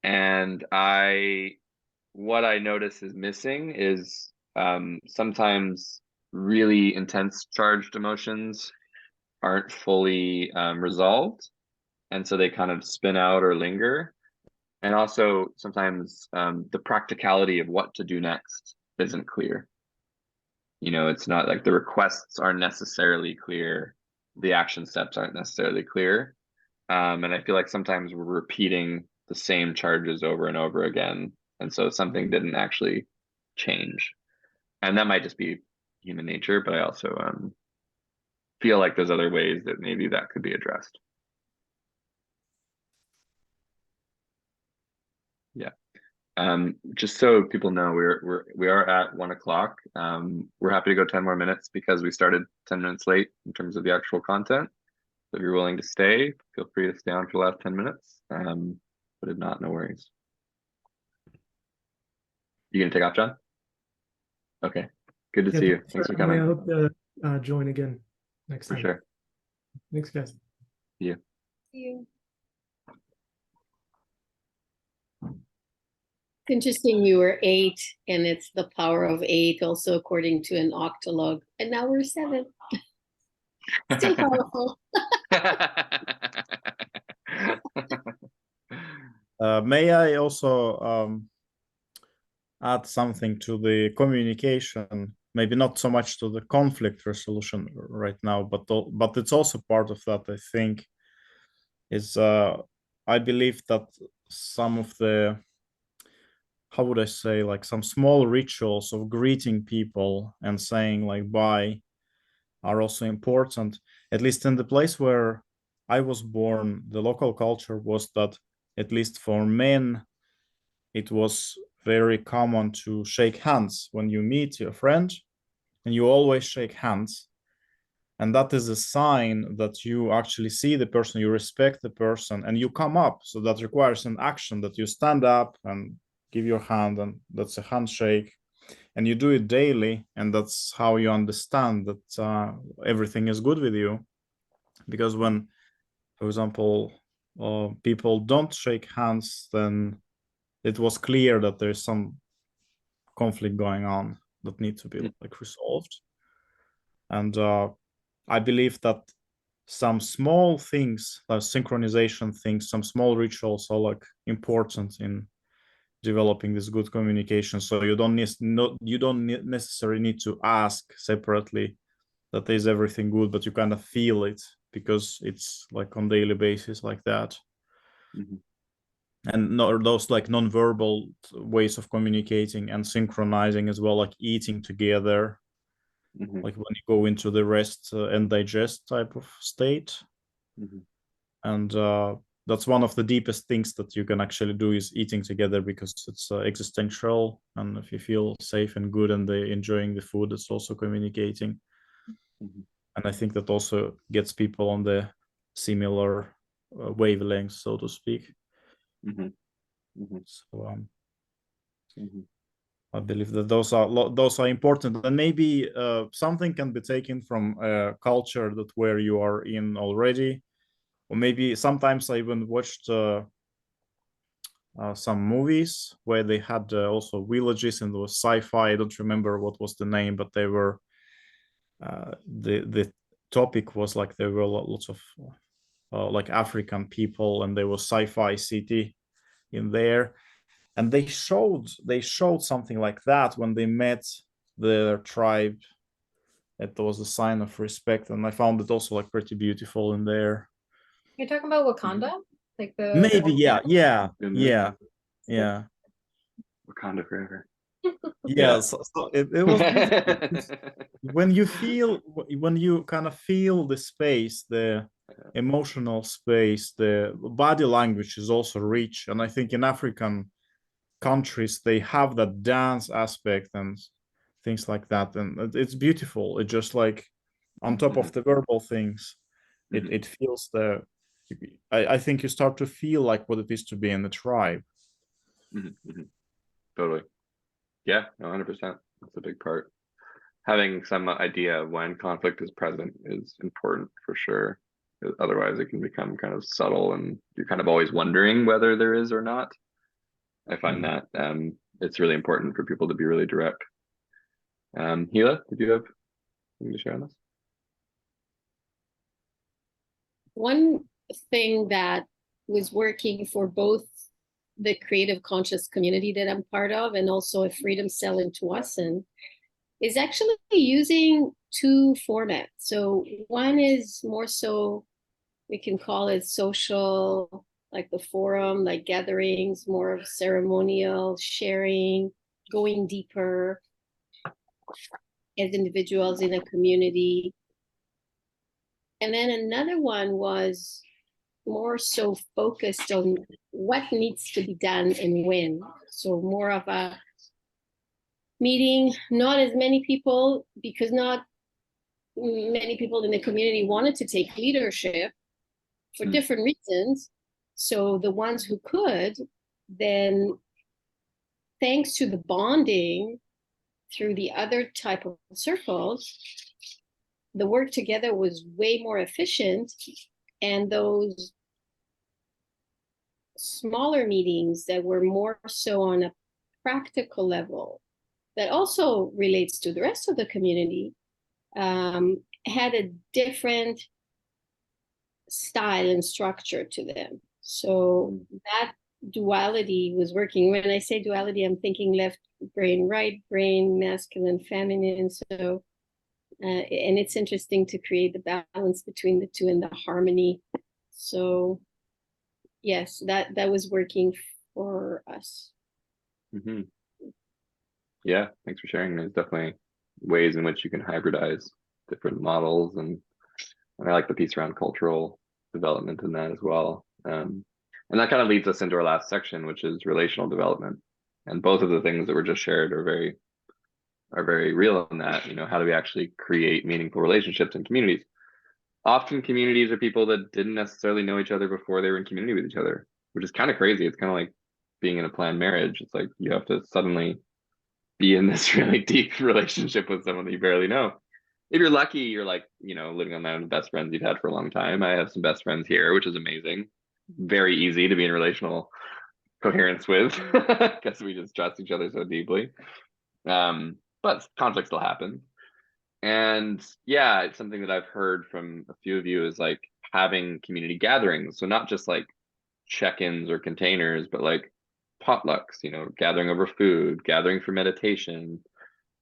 S1: And what I notice is missing is sometimes really intense charged emotions aren't fully resolved, and so they kind of spin out or linger. And also sometimes the practicality of what to do next isn't clear. You know, it's not like the requests aren't necessarily clear, the action steps aren't necessarily clear. And I feel like sometimes we're repeating the same charges over and over again, and so something didn't actually change. And that might just be human nature, but I also feel like there's other ways that maybe that could be addressed. Yeah. Just so people know, we are at 1 o'clock. We're happy to go 10 more minutes because we started 10 minutes late in terms of the actual content. So if you're willing to stay, feel free to stay on for the last 10 minutes. But if not, no worries. You gonna take off, John? Okay, good to see you. Thanks for coming.
S7: I hope to join again next time.
S1: For sure.
S7: Thanks, guys.
S1: See you.
S4: See you. Interesting, you were 8, and it's the power of 8, also according to an octologue, and now we're 7. Still powerful.
S3: May I also add something to the communication? Maybe not so much to the conflict resolution right now, but it's also part of that. I think is I believe that some of the how would I say, like some small rituals of greeting people and saying like bye are also important. At least in the place where I was born, the local culture was that, at least for men, it was very common to shake hands when you meet your friend, and you always shake hands. And that is a sign that you actually see the person, you respect the person, and you come up. So that requires an action, that you stand up and give your hand, and that's a handshake. And you do it daily, and that's how you understand that everything is good with you. Because when, for example, people don't shake hands, then it was clear that there's some conflict going on that needs to be like resolved. And I believe that some small things, like synchronization things, some small rituals are like important in developing this good communication. So you don't necessarily need to ask separately that is everything good, but you kind of feel it because it's like on daily basis like that.
S1: Mm-hmm.
S3: And those like non-verbal ways of communicating and synchronizing as well, like eating together,
S1: Mm-hmm.
S3: like when you go into the rest and digest type of state.
S1: Mm-hmm.
S3: And that's one of the deepest things that you can actually do, is eating together, because it's existential. And if you feel safe and good and they enjoying the food, it's also communicating.
S1: Mm-hmm.
S3: And I think that also gets people on the similar wavelength, so to speak.
S1: Mm-hmm. Mm-hmm.
S3: So
S1: Mm-hmm.
S3: I believe that those are important, and maybe something can be taken from a culture that where you are in already, or maybe sometimes I even watched some movies where they had also villages, and there was sci-fi. I don't remember what was the name, but they were the topic was like there were lots of like African people, and there was sci-fi city in there, and they showed something like that when they met their tribe. It was a sign of respect, and I found it also like pretty beautiful in there.
S6: You're talking about Wakanda? Like the
S3: Maybe, yeah.
S1: Wakanda forever.
S3: Yeah, so it was beautiful. When you kind of feel the space, the emotional space, the body language is also rich. And I think in African countries, they have that dance aspect and things like that. And it's beautiful. It just like on top of the verbal things, it feels I think you start to feel like what it is to be in the tribe.
S1: Totally. Yeah, 100%. That's a big part. Having some idea of when conflict is present is important for sure. Otherwise, it can become kind of subtle, and you're kind of always wondering whether there is or not. I find that it's really important for people to be really direct. Hila, did you have something to share on this?
S4: One thing that was working for both the creative conscious community that I'm part of and also a freedom cell in Tuason is actually using two formats. So one is more so, we can call it social, like the forum, like gatherings, more of ceremonial sharing, going deeper as individuals in a community. And then another one was more so focused on what needs to be done and when. So more of a meeting, not as many people, because not many people in the community wanted to take leadership for different reasons. So the ones who could, then thanks to the bonding through the other type of circles, the work together was way more efficient. And those smaller meetings that were more so on a practical level, that also relates to the rest of the community, had a different style and structure to them. So that duality was working. When I say duality, I'm thinking left brain, right brain, masculine, feminine. So, and it's interesting to create the balance between the two and the harmony. So yes, that was working for us.
S1: Hmm. Yeah, thanks for sharing. There's definitely ways in which you can hybridize different models, and I like the piece around cultural development in that as well. And that kind of leads us into our last section, which is relational development. And both of the things that were just shared are very real in that, you know, how do we actually create meaningful relationships in communities? Often communities are people that didn't necessarily know each other before they were in community with each other, which is kind of crazy. It's kind of like being in a planned marriage. It's like you have to suddenly be in this really deep relationship with someone that you barely know. If you're lucky, you're like, you know, living on the best friends you've had for a long time. I have some best friends here, which is amazing. Very easy to be in relational coherence with because we just trust each other so deeply. But conflict still happens. And yeah, it's something that I've heard from a few of you is like having community gatherings. So not just like check-ins or containers, but like potlucks, you know, gathering over food, gathering for meditation,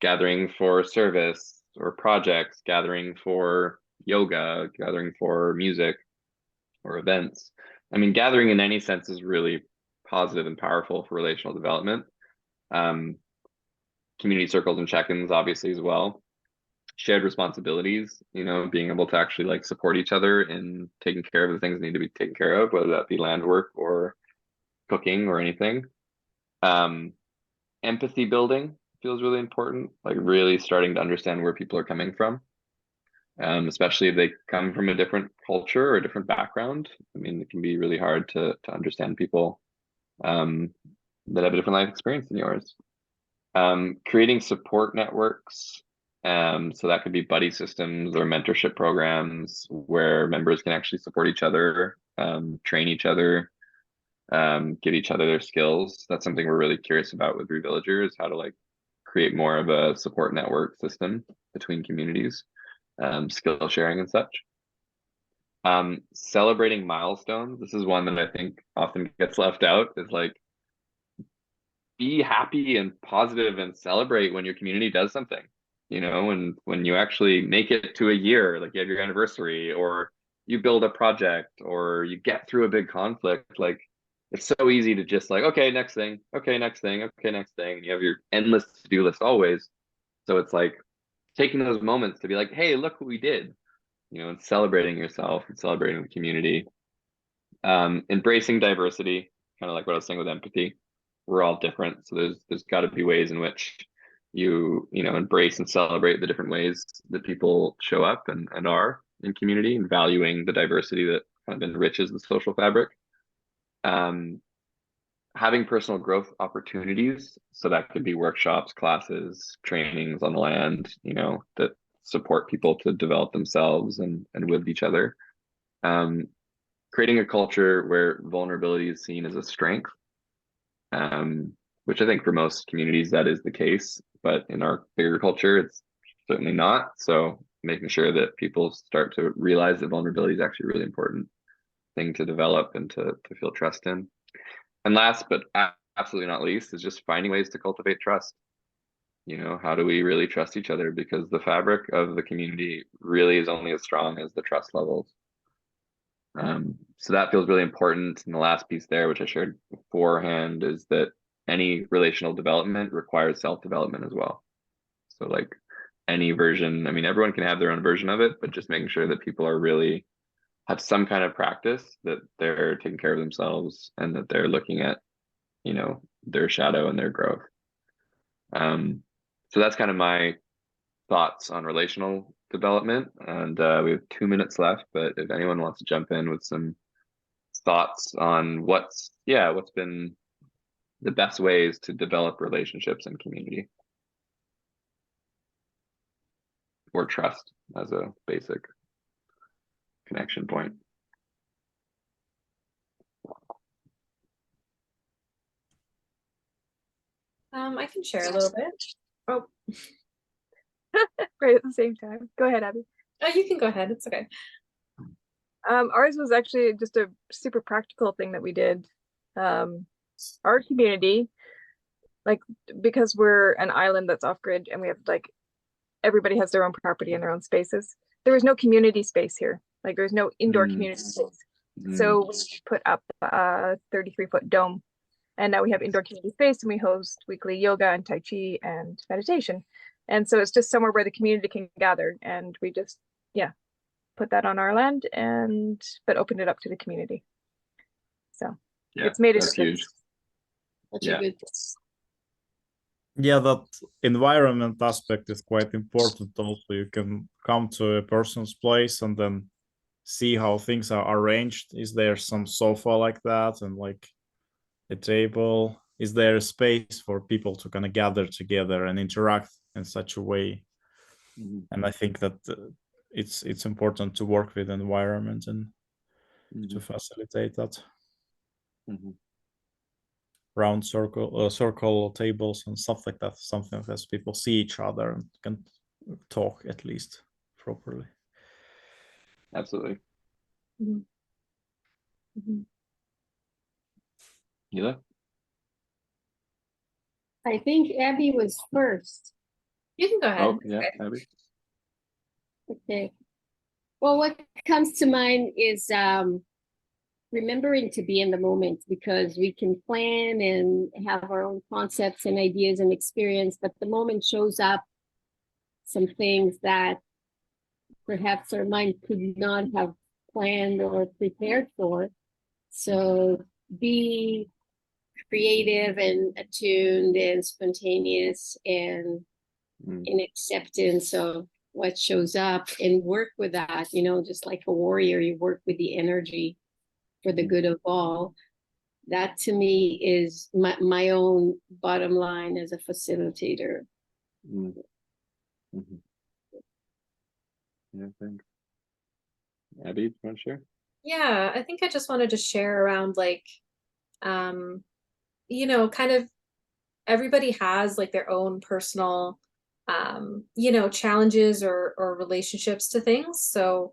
S1: gathering for service or projects, gathering for yoga, gathering for music or events. I mean, gathering in any sense is really positive and powerful for relational development. Um, Community circles and check-ins, obviously, as well. Shared responsibilities, you know, being able to actually like support each other in taking care of the things that need to be taken care of, whether that be land work or cooking or anything. Empathy building feels really important, like really starting to understand where people are coming from, especially if they come from a different culture or a different background. I mean, it can be really hard to understand people that have a different life experience than yours. Creating support networks. So that could be buddy systems or mentorship programs where members can actually support each other, train each other, give each other their skills. That's something we're really curious about with reVillager, is how to like create more of a support network system between communities, skill sharing and such. Celebrating milestones. This is one that I think often gets left out, is like be happy and positive and celebrate when your community does something, you know, and when you actually make it to a year, like you have your anniversary, or you build a project, or you get through a big conflict. Like it's so easy to just like, okay, next thing, okay, next thing, okay, next thing, and you have your endless to-do list always. So it's like taking those moments to be like, hey, look what we did, you know, and celebrating yourself and celebrating the community. Embracing diversity, kind of like what I was saying with empathy. We're all different, so there's got to be ways in which you know, embrace and celebrate the different ways that people show up and are in community, and valuing the diversity that kind of enriches the social fabric. Having personal growth opportunities, so that could be workshops, classes, trainings on the land, you know, that support people to develop themselves and with each other. Creating a culture where vulnerability is seen as a strength, which I think for most communities that is the case, but in our bigger culture, it's certainly not. So making sure that people start to realize that vulnerability is actually a really important thing to develop and to feel trust in. And last but absolutely not least is just finding ways to cultivate trust. You know, how do we really trust each other? Because the fabric of the community really is only as strong as the trust levels. So that feels really important. And the last piece there, which I shared beforehand, is that any relational development requires self-development as well. So like any version, I mean, everyone can have their own version of it, but just making sure that people are really have some kind of practice, that they're taking care of themselves and that they're looking at, you know, their shadow and their growth. So that's kind of my thoughts on relational development. And we have 2 minutes left, but if anyone wants to jump in with some thoughts on what's been the best ways to develop relationships and community, or trust as a basic connection point.
S6: I can share a little bit. Oh,
S8: Right at the same time. Go ahead, Abby.
S6: oh, you can go ahead. It's okay.
S8: Ours was actually just a super practical thing that we did. Our community, like, because we're an island that's off grid and we have like everybody has their own property and their own spaces. There was no community space here. Like there's no indoor community space. So we put up a 33-foot dome, And now we have indoor community space, and we host weekly yoga and Tai Chi and meditation. And so it's just somewhere where the community can gather, and we just, yeah, put that on our land but opened it up to the community. So
S1: Yeah,
S8: it's made a
S1: that's huge.
S8: difference.
S4: Such
S1: Yeah.
S4: a good.
S3: Yeah, that environment aspect is quite important also. You can come to a person's place and then see how things are arranged. Is there some sofa like that and like a table? Is there a space for people to kind of gather together and interact in such a way? And I think that it's important to work with environment and to facilitate that. Round circle tables and stuff like that, something that people see each other and can talk at least properly.
S1: Absolutely. Hila?
S4: I think Abby was first.
S6: You can go ahead.
S1: Oh, yeah, Abby.
S4: Okay. Well, what comes to mind is remembering to be in the moment, because we can plan and have our own concepts and ideas and experience, but the moment shows up some things that perhaps our mind could not have planned or prepared for. So be creative and attuned and spontaneous and in acceptance of what shows up, and work with that, just like a warrior, you work with the energy for the good of all. That to me is my own bottom line as a facilitator.
S1: Yeah, thanks. Abby, you want to share?
S6: Yeah, I think I just wanted to share around like, kind of everybody has like their own personal, challenges or relationships to things. So,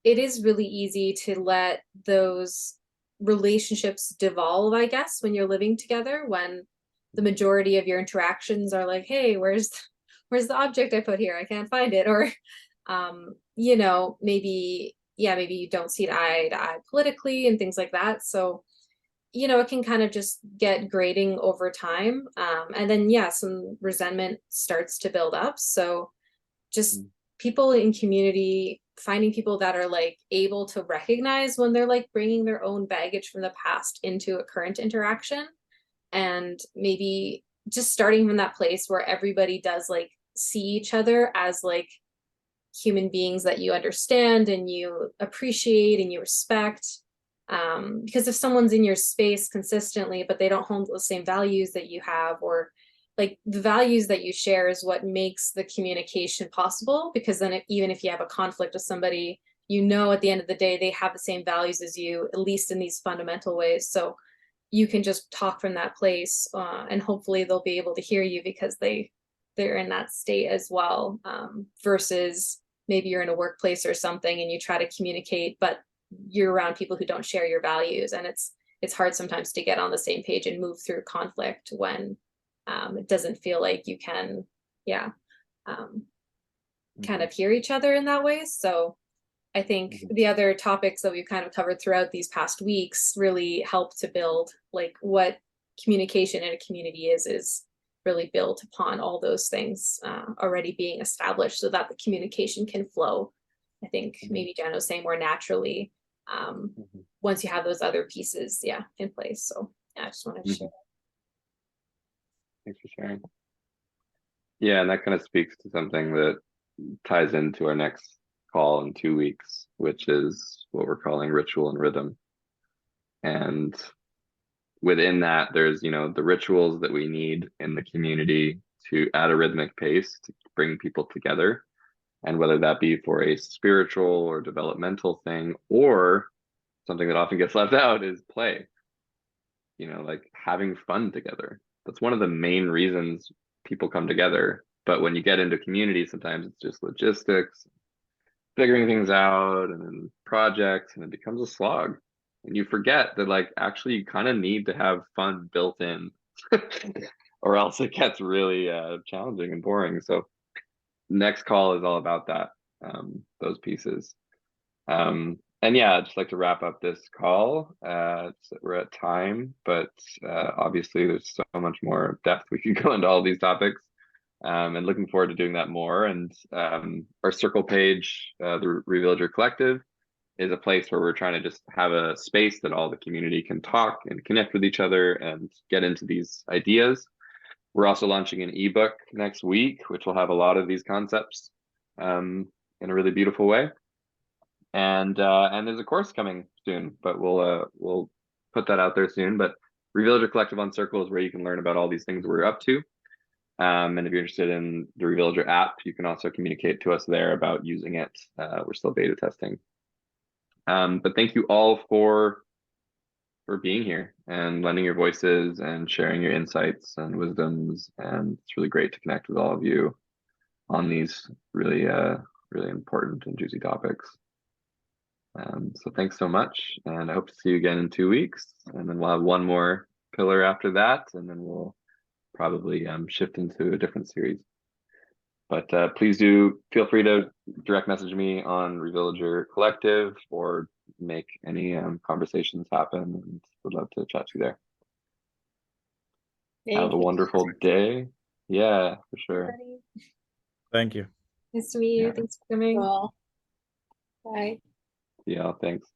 S6: it is really easy to let those relationships devolve, I guess, when you're living together, when the majority of your interactions are like, hey, where's the object I put here? I can't find it. Or, maybe you don't see eye to eye politically and things like that. So, it can kind of just get grating over time. And then, some resentment starts to build up. So just people in community, finding people that are like able to recognize when they're like bringing their own baggage from the past into a current interaction, and maybe just starting from that place where everybody does like see each other as like human beings that you understand and you appreciate and you respect. Because if someone's in your space consistently, but they don't hold the same values that you have, or like the values that you share is what makes the communication possible, because then even if you have a conflict with somebody, at the end of the day, they have the same values as you, at least in these fundamental ways. So you can just talk from that place, and hopefully they'll be able to hear you because they're in that state as well, versus maybe you're in a workplace or something and you try to communicate, but you're around people who don't share your values, and it's hard sometimes to get on the same page and move through conflict when it doesn't feel like you can kind of hear each other in that way. So I think the other topics that we've kind of covered throughout these past weeks really help to build like what communication in a community is really built upon all those things already being established, so that the communication can flow. I think maybe Jen was saying more naturally once you have those other pieces in place. So I just wanted to share.
S1: Thanks for sharing. Yeah, and that kind of speaks to something that ties into our next call in 2 weeks, which is what we're calling ritual and rhythm. And within that, there's the rituals that we need in the community to at a rhythmic pace to bring people together, and whether that be for a spiritual or developmental thing, or something that often gets left out is play, like having fun together. That's one of the main reasons people come together. But when you get into community, sometimes it's just logistics, figuring things out, and then projects, and it becomes a slog. And you forget that like actually you kind of need to have fun built in or else it gets really challenging and boring. So next call is all about that, those pieces. And yeah, I'd just like to wrap up this call. We're at time, but obviously there's so much more depth we could go into all these topics. And looking forward to doing that more. And our circle page, the reVillager Collective, is a place where we're trying to just have a space that all the community can talk and connect with each other and get into these ideas. We're also launching an ebook next week, which will have a lot of these concepts in a really beautiful way. And there's a course coming soon, but we'll put that out there soon. But reVillager Collective on Circle is where you can learn about all these things we're up to. And if you're interested in the reVillager app, you can also communicate to us there about using it. We're still beta testing. But thank you all for being here and lending your voices and sharing your insights and wisdoms. And it's really great to connect with all of you on these really really important and juicy topics. So thanks so much, and I hope to see you again in 2 weeks, and then we'll have one more pillar after that, and then we'll probably shift into a different series. But please do feel free to direct message me on reVillager Collective or make any conversations happen, and would love to chat to you there. Have a wonderful day. Yeah, for sure.
S3: Thank you.
S6: Nice to meet you.
S1: Yeah.
S6: Thanks for coming.
S4: Well, bye.
S1: Yeah, thanks.